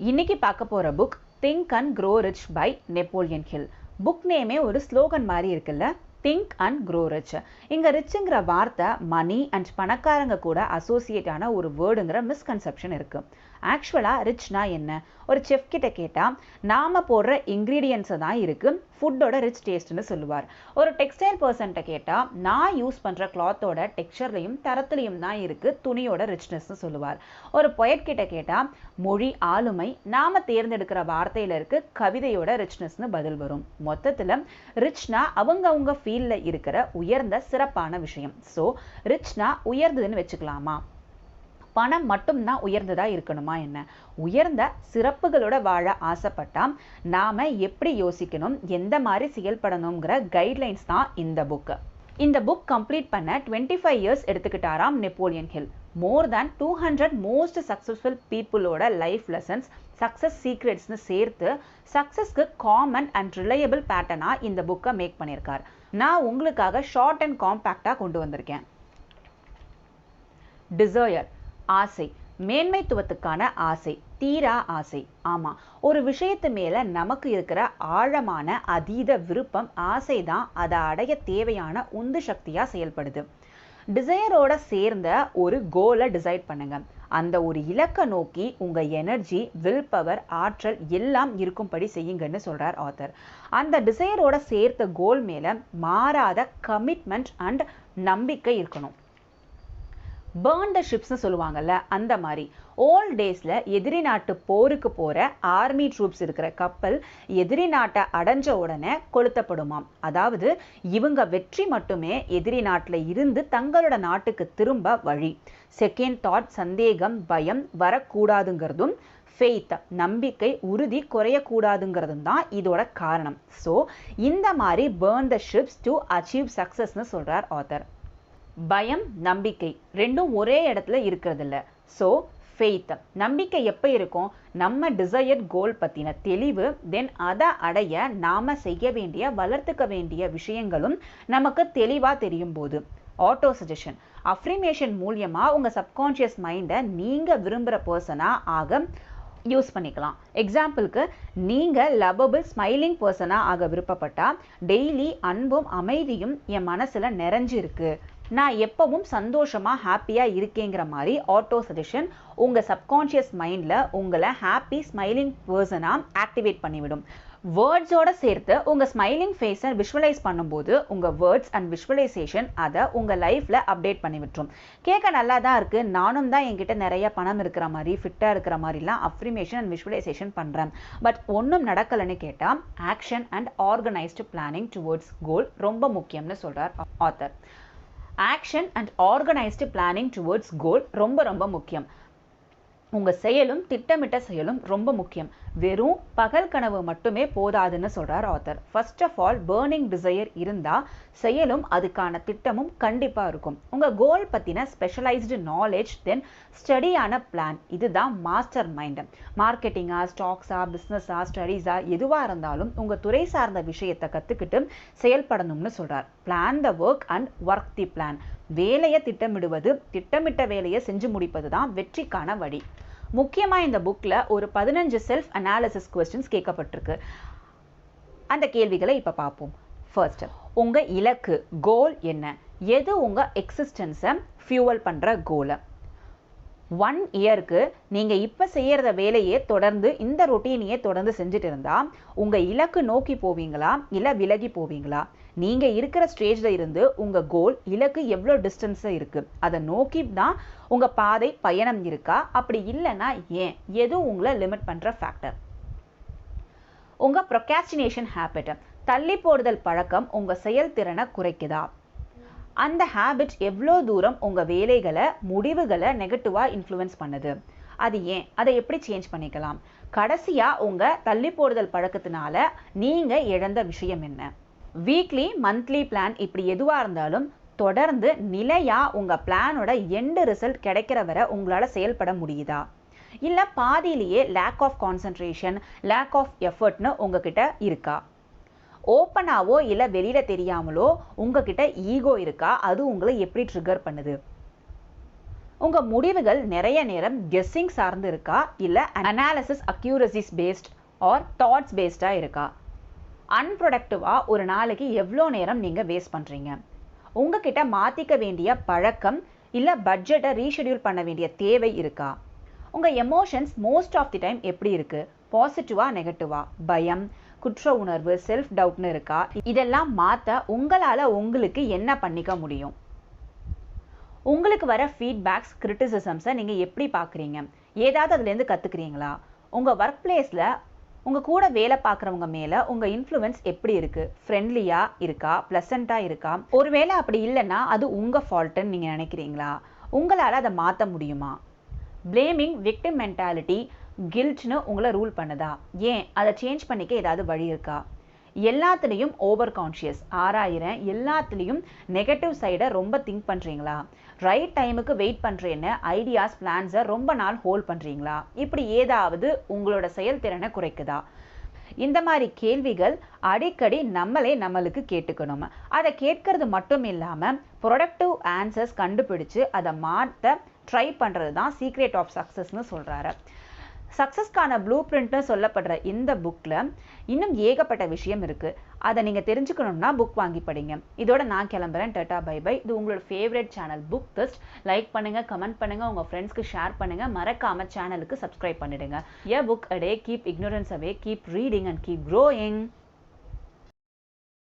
இன்னைக்கு பார்க்க போற book think and grow rich by Napoleon Hill. Book நேமே ஒரு ஸ்லோகன் மாதிரி இருக்குல்ல, திங்க் அண்ட் க்ரோ ரிச். இங்க ரிச்ங்கிற வார்த்தை மணி அண்ட் பணக்காரங்க கூட அசோசியேட் ஆன ஒரு வேர்டுங்கிற மிஸ்கன்செப்ஷன் இருக்கு. ஆக்சுவலா ரிச்னா என்ன? ஒரு செஃப் கிட்ட கேட்டா நாம போடுற இன்கிரீடியன்ஸ் தான் இருக்கு ஃபுட்டோட ரிச் டேஸ்ட்னு சொல்லுவார். ஒரு டெக்ஸ்டைல் பர்சன்ட்ட கேட்டா நான் யூஸ் பண்ற கிளாத்தோட டெக்ஸ்சர்லையும் தரத்துலையும் தான் இருக்கு துணியோட ரிச்னஸ்னு சொல்லுவார். ஒரு பொயட் கிட்ட கேட்டா மொழி ஆளுமை நாம தேர்ந்தெடுக்கிற வார்த்தையில இருக்கு கவிதையோட ரிச்னஸ்னு பதில் வரும். மொத்தத்துல ரிச்னா அவங்க ஃபீல்ட்ல இருக்கிற உயர்ந்த சிறப்பான விஷயம். ஸோ ரிச்னா உயர்ந்ததுன்னு வச்சுக்கலாமா? பணம் மட்டும்தான் உயர்ந்ததா இருக்கணுமா என்ன? உயர்ந்த சிறப்புகளோட வாழ ஆசைப்பட்டா நாம எப்படி யோசிக்கணும், எந்த மாதிரி செயல்படணுங்கிற கைட்லைன்ஸ் தான் இந்த புக். இந்த புக் கம்ப்ளீட் பண்ண 25 இயர்ஸ் எடுத்துக்கிட்டாராம் Napoleon Hill. More than 200 most successful பீப்புளோட லைஃப் லெசன்ஸ், சக்சஸ் சீக்ரெட்ஸ்னு சேர்த்து சக்சஸ்க்கு காமன் அண்ட் ரிலையபிள் பேட்டர்னா இந்த புக்கை மேக் பண்ணியிருக்கார். நான் உங்களுக்காக ஷார்ட் அண்ட் காம்பேக்டா கொண்டு வந்திருக்கேன். டிசையர், ஆசை, மேன்மைத்துவத்துக்கான ஆசை, தீரா ஆசை. ஆமா, ஒரு விஷயத்து மேல நமக்கு இருக்கிற ஆழமான அதீத விருப்பம், ஆசை தான் அதை அடைய தேவையான உந்து சக்தியா செயல்படுது. டிசையரோட சேர்ந்த ஒரு கோலை டிசைட் பண்ணுங்க. அந்த ஒரு இலக்கை நோக்கி உங்க எனர்ஜி, வில் பவர், ஆற்றல் எல்லாம் இருக்கும்படி செய்யுங்கன்னு சொல்றார் ஆத்தர். அந்த டிசையரோட சேர்த்த கோல் மேல மாறாத கமிட்மெண்ட் அண்ட் நம்பிக்கை இருக்கணும். பேர்ன் த ஷிப்ஸ்னு சொல்லுவாங்கல்ல, அந்த மாதிரி ஓல்ட் டேஸ்ல எதிரி நாட்டு போருக்கு போற ஆர்மி ட்ரூப்ஸ் இருக்கிற கப்பல் எதிரி நாட்டை அடைஞ்ச உடனே கொளுத்தப்படுமாம். அதாவது இவங்க வெற்றி மட்டுமே எதிரி நாட்டில் இருந்து தங்களோட நாட்டுக்கு திரும்ப வழி. செகண்ட் தாட், சந்தேகம், பயம் வரக்கூடாதுங்கிறதும், ஃபெய்த், நம்பிக்கை, உறுதி குறையக்கூடாதுங்கிறதும் தான் இதோட காரணம். ஸோ இந்த மாதிரி burn the ships to achieve சக்சஸ்னு சொல்றார் ஆத்தர். பயம், நம்பிக்கை ரெண்டும் ஒரே இடத்துல இருக்கிறது இல்ல. ஸோ ஃபெய்த், நம்பிக்கை எப்போ இருக்கும்? நம்ம டிசையர்ட் கோல் பத்தின தெளிவு, தென் அதை அடைய நாம செய்ய வேண்டிய, வளர்த்துக்க வேண்டிய விஷயங்களும் நமக்கு தெளிவா தெரியும் போது. ஆட்டோ சஜஷன், அஃப்ரிமேஷன் மூலியமா உங்க சப்கான்ஷியஸ் மைண்டை நீங்க விரும்புற பர்சனா ஆக யூஸ் பண்ணிக்கலாம். எக்ஸாம்பிளுக்கு, நீங்க லவபிள் ஸ்மைலிங் பர்சனா ஆக விருப்பப்பட்டா டெய்லி அன்பும் அமைதியும் என் மனசுல நிறைஞ்சிருக்கு, நான் எப்பவும் சந்தோஷமா ஹாப்பியா இருக்கேங்கிற மாதிரி ஆட்டோ சஜஷன் உங்க சப்கான்ஷியஸ் மைண்ட்ல உங்களை ஹாப்பி ஸ்மைலிங் பர்சனா ஆக்டிவேட் பண்ணிவிடும். வேர்ட்ஸோட சேர்த்து உங்க ஸ்மைலிங் ஃபேஸை விஷுவலைஸ் பண்ணும்போது உங்க வேர்ட்ஸ் அண்ட் விஷுவலைசேஷன் அதை உங்க லைஃப்ல அப்டேட் பண்ணி விட்டுரும். கேட்க நல்லா தான் இருக்கு, நானும் தான் என்கிட்ட நிறைய பணம் இருக்கிற மாதிரி, ஃபிட்டா இருக்கிற மாதிரிலாம் அஃப்ரிமேஷன் அண்ட் விஷுவலைசேஷன் பண்றேன், பட் ஒன்றும் நடக்கலைன்னு கேட்டா action and organised planning towards goal ரொம்ப முக்கியம்னு சொல்றார் author. Action and organised planning towards goal ரொம்ப முக்கியம். உங்க செயலும் திட்டமிட்ட செயலும் ரொம்ப முக்கியம். வெறும் பகல் கனவு மட்டுமே போதாதுன்னு சொல்றார் author. First of all burning desire இருந்தா செயலும் அதுக்கான திட்டமும் கண்டிப்பா இருக்கும். உங்க கோல் பத்தின ஸ்பெஷலைஸ்டு நாலேஜ், தென் ஸ்டடியான பிளான், இதுதான் மாஸ்டர் மைண்ட். மார்க்கெட்டிங்கா, ஸ்டாக்ஸா, பிசினஸா, ஸ்டடீஸா எதுவா இருந்தாலும் உங்க துறை சார்ந்த விஷயத்தை கத்துக்கிட்டு செயல்படணும்னு சொல்றார். Plan the work and work the plan. வேலையை திட்டமிடுவது, திட்டமிட்ட வேலையை செஞ்சு முடிப்பது தான் வெற்றிக்கான வழி. முக்கியமா இந்த புக்ல ஒரு 15 செல்ஃப் அனாலிசிஸ் கொஸ்டின்ஸ் கேட்கப்பட்டிருக்கு. அந்த கேள்விகளை இப்ப பார்ப்போம். ஃபர்ஸ்ட், உங்க இலக்கு, கோல் என்ன? எது உங்க எக்ஸிஸ்டன்ஸை ஃபியூவல் பண்ற கோல்? 1 இயருக்கு நீங்க இப்ப செய்யறத வேலையே தொடர்ந்து, இந்த ரொட்டீனையே தொடர்ந்து செஞ்சுட்டு இருந்தா உங்க இலக்கு நோக்கி போவீங்களா இல்ல விலகி போவீங்களா? நீங்க இருக்கிற ஸ்டேஜ்ல இருந்து உங்க கோல், இலக்கு எவ்வளோ டிஸ்டன்ஸ்ல இருக்கு, அதை நோக்கி தான் உங்க பாதை பயணம் இருக்கா? அப்படி இல்லைன்னா ஏன்? எது உங்களை லிமிட் பண்ற ஃபேக்டர்? உங்க ப்ரொக்ராஸ்டினேஷன் ஹேபிட், தள்ளி போடுதல் பழக்கம் உங்க செயல்திறனை குறைக்குதா? அந்த ஹேபிட் எவ்வளோ தூரம் உங்க வேலைகளை, முடிவுகளை நெகட்டிவா இன்ஃப்ளூயன்ஸ் பண்ணுது? அது ஏன்? அதை எப்படி சேஞ்ச் பண்ணிக்கலாம்? கடைசியா உங்க தள்ளி போடுதல் பழக்கத்தினால நீங்க இழந்த விஷயம் என்ன? வீக்லி, மந்த்லி பிளான் இப்படி எதுவா இருந்தாலும் தொடர்ந்து நிலையா உங்க பிளானோட எண்ட் ரிசல்ட் கிடைக்கிற வரை உங்களால செயல்பட முடியுதா? இல்ல பாதியிலேயே lack of concentration, lack of எஃபர்ட்னு உங்ககிட்ட இருக்கா? ஓப்பனாவோ இல்ல வெளியில தெரியாமலோ உங்ககிட்ட ஈகோ இருக்கா? அது உங்களை எப்படி ட்ரிகர் பண்ணுது? உங்க முடிவுகள் நிறைய நேரம் கெஸ்ஸிங் சார்ந்து இருக்கா இல்ல அனாலிசிஸ் அக்யூரசிஸ் பேஸ்ட் ஆர் தாட்ஸ் பேஸ்டா இருக்கா? அன்ப்ரொடக்டிவா ஒரு நாளைக்கு எவ்வளோ நேரம் நீங்க வேஸ்ட் பண்றீங்க? உங்ககிட்ட மாத்திக்க வேண்டிய பழக்கம் இல்ல பட்ஜெட்டை ரீஷெடியூல் பண்ண வேண்டிய தேவை இருக்கா? உங்க emotions most of the time எப்படி இருக்கு? பாசிட்டிவா நெகட்டிவா? பயம், குற்ற உணர்வு, செல்ஃப் டவுட்னு இருக்கா? இதெல்லாம் மாத்த உங்களால உங்களுக்கு என்ன பண்ணிக்க முடியும்? உங்களுக்கு வர ஃபீட்பேக்ஸ், கிரிட்டிசிசம்ஸை நீங்க எப்படி பார்க்குறீங்க? ஏதாவது அதுலேருந்து கற்றுக்குறீங்களா? உங்க ஒர்க் பிளேஸில் உங்க கூட வேலை பார்க்குறவங்க மேலே உங்க இன்ஃப்ளூயன்ஸ் எப்படி இருக்கு? ஃப்ரெண்ட்லியா இருக்கா? ப்ளசண்ட்டாக இருக்கா? ஒருவேளை அப்படி இல்லைன்னா அது உங்க ஃபால்ட்டுன்னு நீங்க நினைக்கிறீங்களா? உங்களால் அதை மாற்ற முடியுமா? பிளேமிங், விக்டிம் மென்டாலிட்டி, கில்ட்னு உங்களை ரூல் பண்ணுதா? ஏன் அதை சேஞ்ச் பண்ணிக்க ஏதாவது வழி இருக்கா? எல்லாத்துலேயும் ஓவர் கான்ஷியஸ் ஆராயிரேன், எல்லாத்துலேயும் நெகட்டிவ் சைடை ரொம்ப திங்க் பண்ணுறீங்களா? ரைட் டைமுக்கு வெயிட் பண்ணுறேன்னு ஐடியாஸ், பிளான்ஸை ரொம்ப நாள் ஹோல்ட் பண்ணுறீங்களா? இப்படி ஏதாவது உங்களோட செயல்திறனை குறைக்குதா? இந்த மாதிரி கேள்விகள் அடிக்கடி நம்மளுக்கு கேட்டுக்கணும். அதை கேட்கறது மட்டும் இல்லாமல் ப்ரொடக்டிவ் ஆன்சர்ஸ் கண்டுபிடிச்சு அதை மாற்ற ட்ரை பண்ணுறது தான் சீக்ரெட் ஆஃப் சக்ஸஸ்னு சொல்கிறாரு. சக்ஸஸ்க்கான ப்ளூ பிரிண்ட்னு சொல்லப்படுற இந்த புக்கில் இன்னும் ஏகப்பட்ட விஷயம் இருக்குது. அதை நீங்கள் தெரிஞ்சுக்கணும்னா புக் வாங்கி படிங்க. இதோட நான் கிளம்புறேன். Tata bye bye. இது உங்களோட ஃபேவரட் சேனல் புக்திஸ்ட். லைக் பண்ணுங்கள், கமெண்ட் பண்ணுங்கள், உங்கள் ஃப்ரெண்ட்ஸ்க்கு ஷேர் பண்ணுங்கள். மறக்காமல் சேனலுக்கு சப்ஸ்கிரைப் பண்ணிடுங்க. A book a day, keep ignorance away, keep reading and keep growing.